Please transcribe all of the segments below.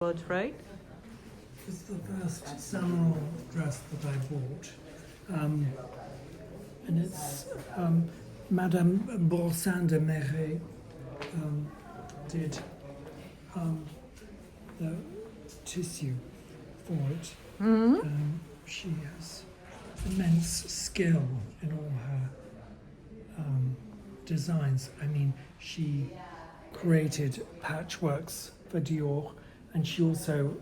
Bought, right? It's the first Saint Laurent dress that I bought. And it's Madame Bolsin de Meret did the tissue for it. She has immense skill in all her designs. I mean, she created patchworks for Dior, and she also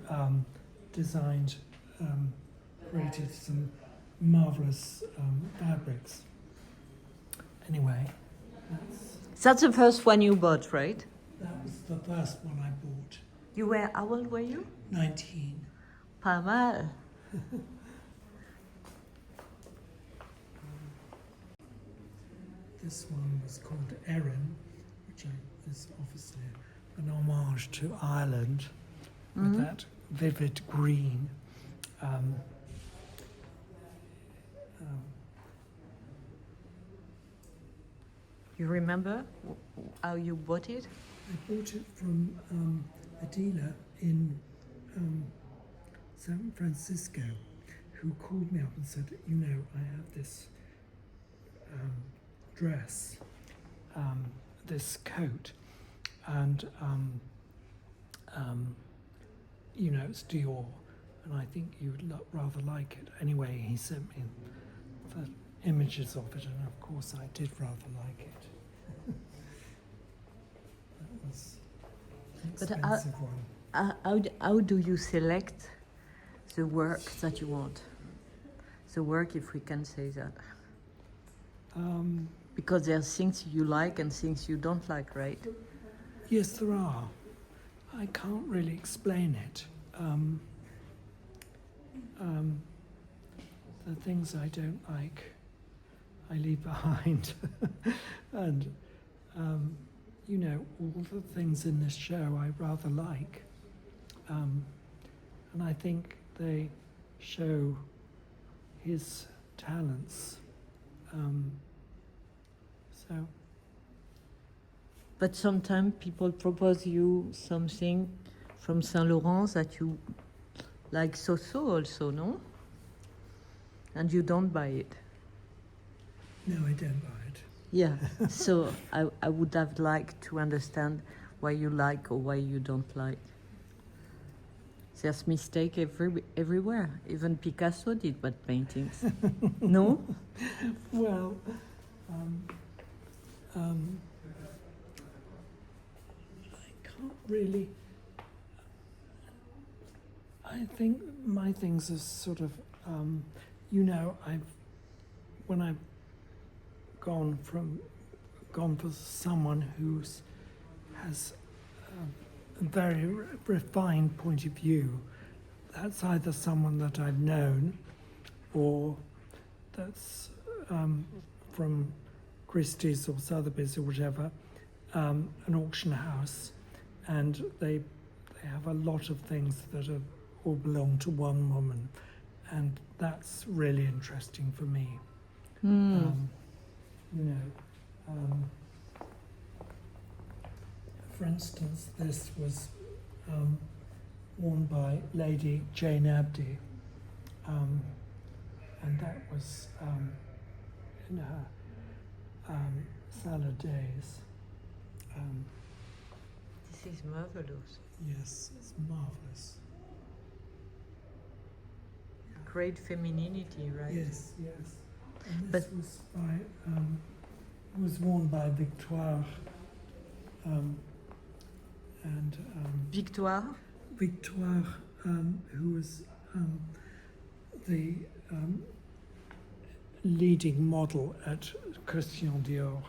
created some marvelous fabrics. Anyway, That's the first one you bought, right? that was the first one I bought. You were, how old were you? 19. Pas mal. This one was called Erin, which is obviously an homage to Ireland, with that vivid green. You remember how you bought it? I bought it from a dealer in San Francisco who called me up and said, you know, I have this dress, this coat, and you know, it's Dior, and I think you would rather like it. Anyway, he sent me the images of it, and of course I did rather like it. That was an expensive one. How do you select the work that you want? The work, if we can say that. Because there are things you like and things you don't like, right? Yes, there are. I can't really explain it. The things I don't like, I leave behind. And, you know, all the things in this show I rather like. And I think they show his talents. So. But sometimes people propose you something from Saint Laurent that you like so also, no? And you don't buy it. No, I don't buy it. Yeah, so I would have liked to understand why you like or why you don't like. There's mistake everywhere. Even Picasso did bad paintings. No? Well, I can't really. I think my things are sort of, you know, when I've gone for someone who has a very refined point of view, that's either someone that I've known or that's from Christie's or Sotheby's or whatever, an auction house, and they have a lot of things that all belong to one woman, and that's really interesting for me. You know, for instance, this was worn by Lady Jane Abdy, and that was in her salad days. This is marvelous. Yes, it's marvelous. Great femininity, right? Yes, yes. And this was was worn by Victoire. Victoire? Victoire, who was the leading model at Christian Dior.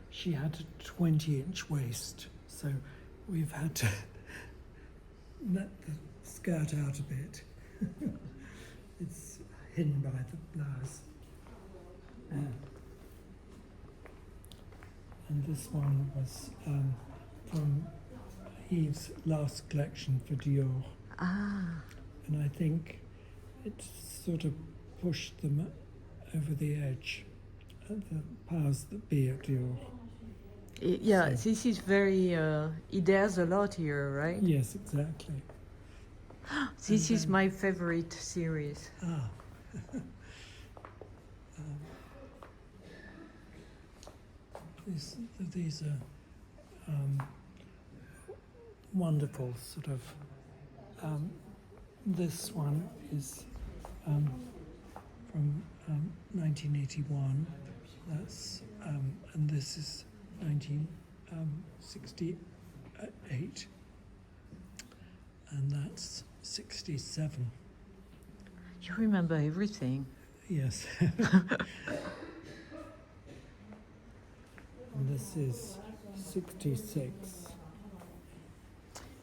She had a 20-inch waist, so we've had to let the skirt out a bit. It's hidden by the blouse. And this one was from Yves' last collection for Dior. And I think it sort of pushed them over the edge at the powers that be at Dior. Yeah, So- this is very. It dares a lot here, right? Yes, exactly. This And is then- my favorite series. Ah. These are wonderful sort of. This one is from 1981. That's and this is 1968, and that's 67. You remember everything. Yes. And this is 66.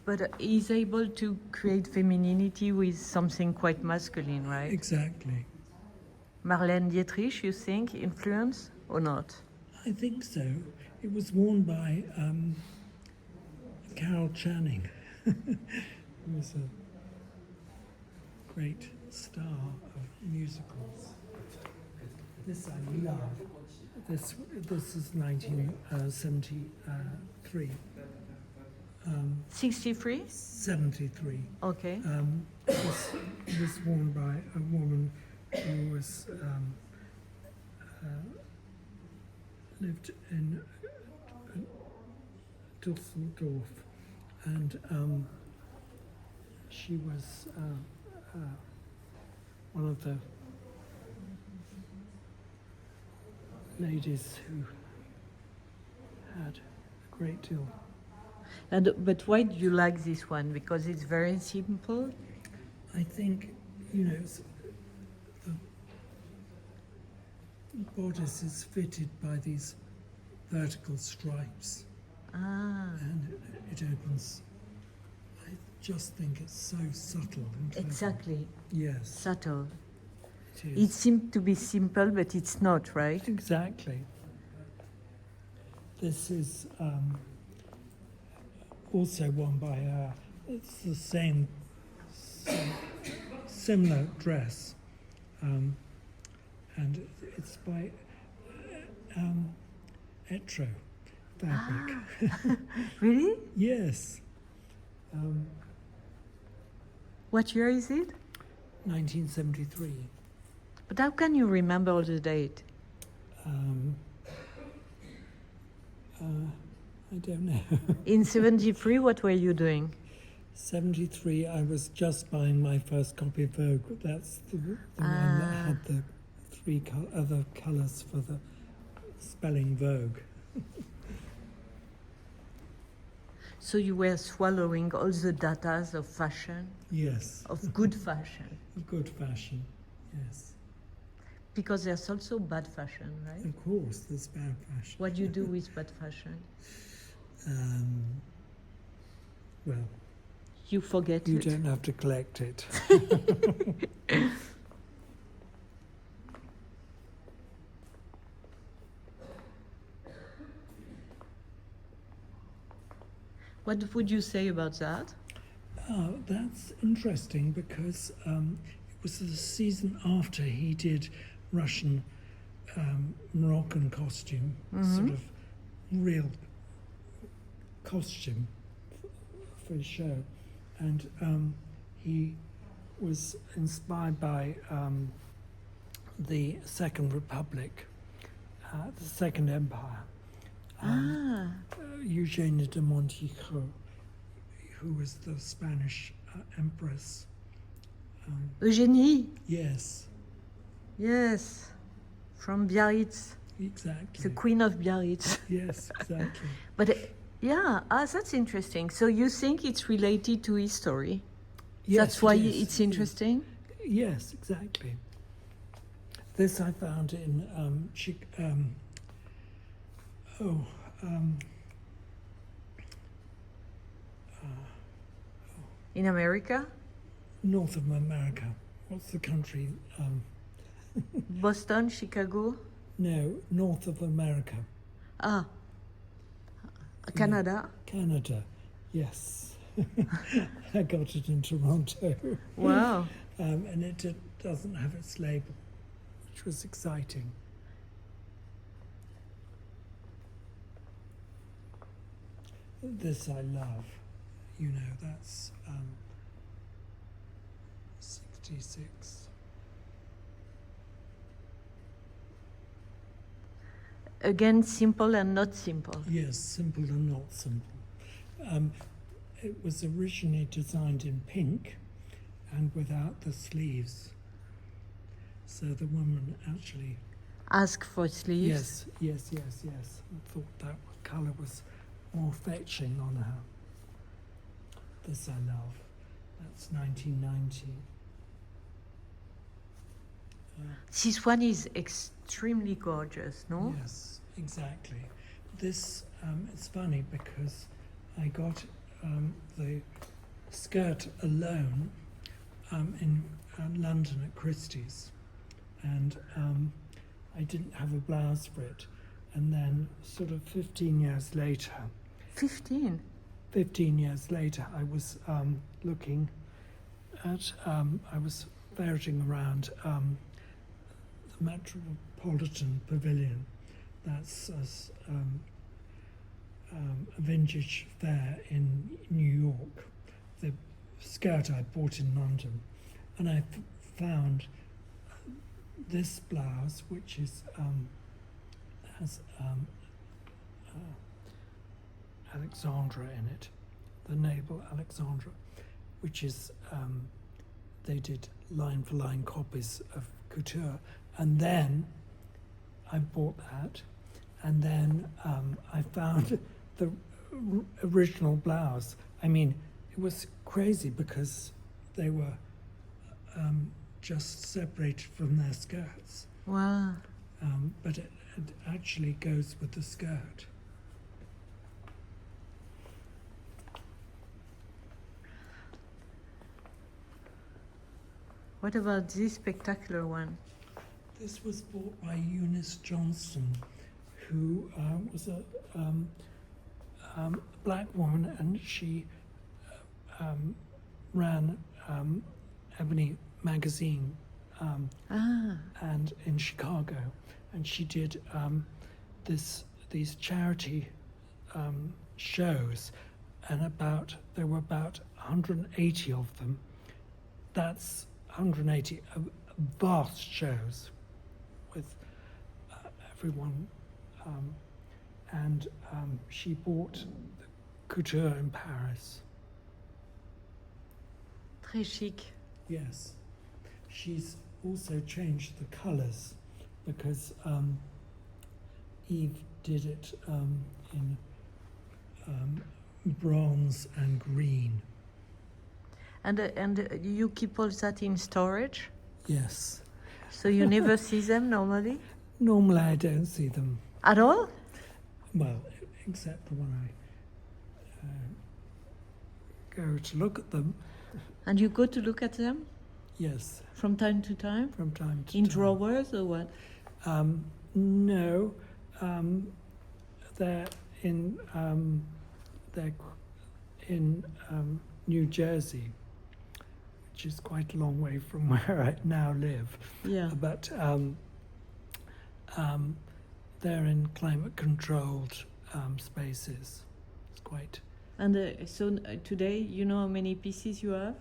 But he's able to create femininity with something quite masculine, right? Exactly. Marlène Dietrich, you think, influence or not? I think so. It was worn by Carol Channing, who was a great star of musicals. This I love. This is 1973. 63? 73. Okay. This was worn by a woman who was lived in Dusseldorf, and she was one of the ladies who had a great deal. But why do you like this one? Because it's very simple? I think, the bodice is fitted by these vertical stripes, Ah, and it opens. I just think it's so subtle and clever. exactly. Yes, Subtle. it is. It seems to be simple, but it's not, right? Exactly. This is also worn by her. It's the same similar dress, and it's by Etro fabric. Really? Yes, What year is it? 1973. But how can you remember all the date? I don't know. In 73, what were you doing? 73, I was just buying my first copy of Vogue. That's the one that had the three other colours for the spelling Vogue. So you were swallowing all the datas of fashion, Yes, of good fashion, good fashion. Yes, because there's also bad fashion, right? of course, there's bad fashion. What do you do with bad fashion? Well, You forget you it. don't have to collect it. What would you say about that? That's interesting because it was the season after he did Russian Moroccan costume, sort of real costume for his show, and he was inspired by the Second Republic, the Second Empire. Eugenia de Montijo, who was the Spanish empress. Eugénie, Yes, yes, from Biarritz, exactly. the Queen of Biarritz. Yes, exactly. But yeah, that's interesting. So you think it's related to history? Yes, That's why it is. it's interesting? Yes, exactly. This I found in In America? North of America. What's the country? Boston, Chicago? No, north of America. Ah, Canada? Canada. Yes. I got it in Toronto. Wow. And it doesn't have its label, which was exciting. This I love. You know, that's 66. Again, simple and not simple. Yes, simple and not simple. It was originally designed in pink and without the sleeves. So the woman actually... Ask for sleeves. Yes. I thought that colour was more fetching on her. This I love. That's 1990. This one is extremely gorgeous, no? Yes, exactly. This, it's funny because I got the skirt alone in London at Christie's, and I didn't have a blouse for it. And then sort of 15 years later... 15? 15 years later, I was looking at... I was ferreting around the Metropolitan Pavilion. That's a vintage fair in New York. The skirt I bought in London, and I found this blouse, which is has Alexandra in it, the naval Alexandra, which is they did line for line copies of Couture, and then I bought that, and then I found the original blouse. I mean, it was crazy because they were just separated from their skirts. Wow. But it actually goes with the skirt. What about this spectacular one? This was bought by Eunice Johnston, who was a black woman, and she ran Ebony magazine and in Chicago, and she did these charity shows, and there were about 180 of them. That's 180 vast shows with everyone, and she bought Couture in Paris. Très chic. Yes. She's also changed the colours because Yves did it in bronze and green. And you keep all that in storage? Yes. So you never see them normally? Normally I don't see them. At all? Well, except when I go to look at them. And you go to look at them? Yes. From time to time? From time to in time. Drawers or what? No. They're in New Jersey, which is quite a long way from where I now live. Yeah. But they're in climate-controlled spaces. It's quite... And so today, you know how many pieces you have?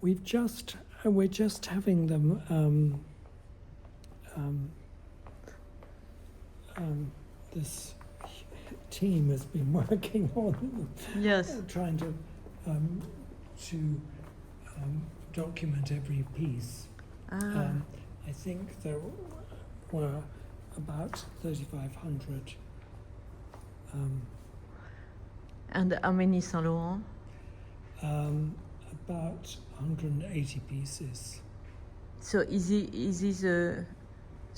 We're just having them. This team has been working on them. Yes. Trying to document every piece. I think there were about 3,500. And how many Saint Laurent? About 180 pieces. So is he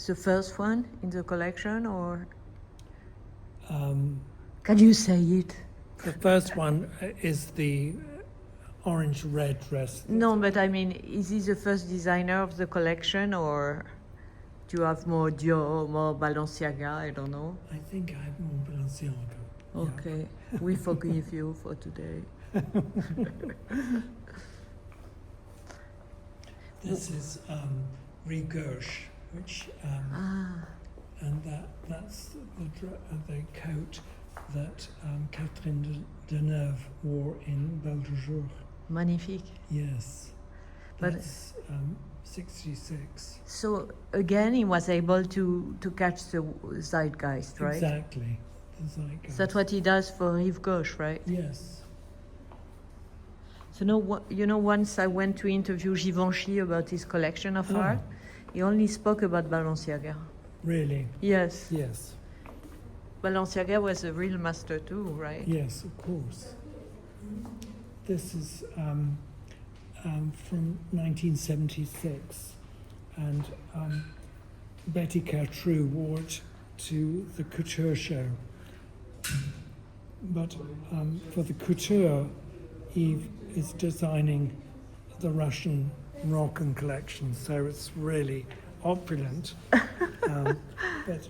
the first one in the collection, or can you say it? The first one is the orange-red dress. No, but I mean, is he the first designer of the collection, or do you have more Dior, more Balenciaga? I don't know. I think I have more Balenciaga. Okay, we forgive you for today. This is Rigouche, which and that's the coat that Catherine Deneuve wore in Belle de Jour. Magnifique. Yes, But- that's 66. So again, he was able to catch the zeitgeist, right? Exactly, the zeitgeist. That's what he does for Yves Gauche, right? Yes. So once I went to interview Givenchy about his collection of Oh. art, he only spoke about Balenciaga. Really? Yes, Yes. Balenciaga was a real master too, right? Yes, of course. This is from 1976, and Betty Couture wore it to the Couture show. But for the Couture, Yves is designing the Russian Moroccan collection, so it's really opulent. But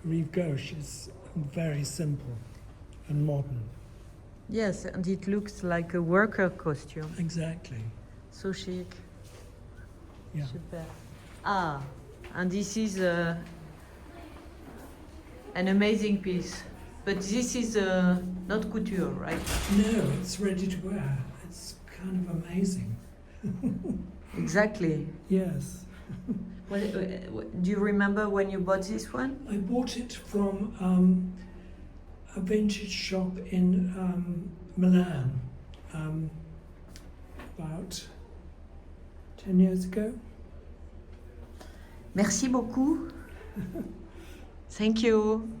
Yves Gauche is very simple and modern. Yes, and it looks like a worker costume. Exactly. So chic. Yeah. Super. Ah, and this is an amazing piece. But this is not couture, right? No, it's ready to wear. It's kind of amazing. Exactly. Yes. Well, do you remember when you bought this one? I bought it from a vintage shop in Milan about 10 years ago. Merci beaucoup. Thank you.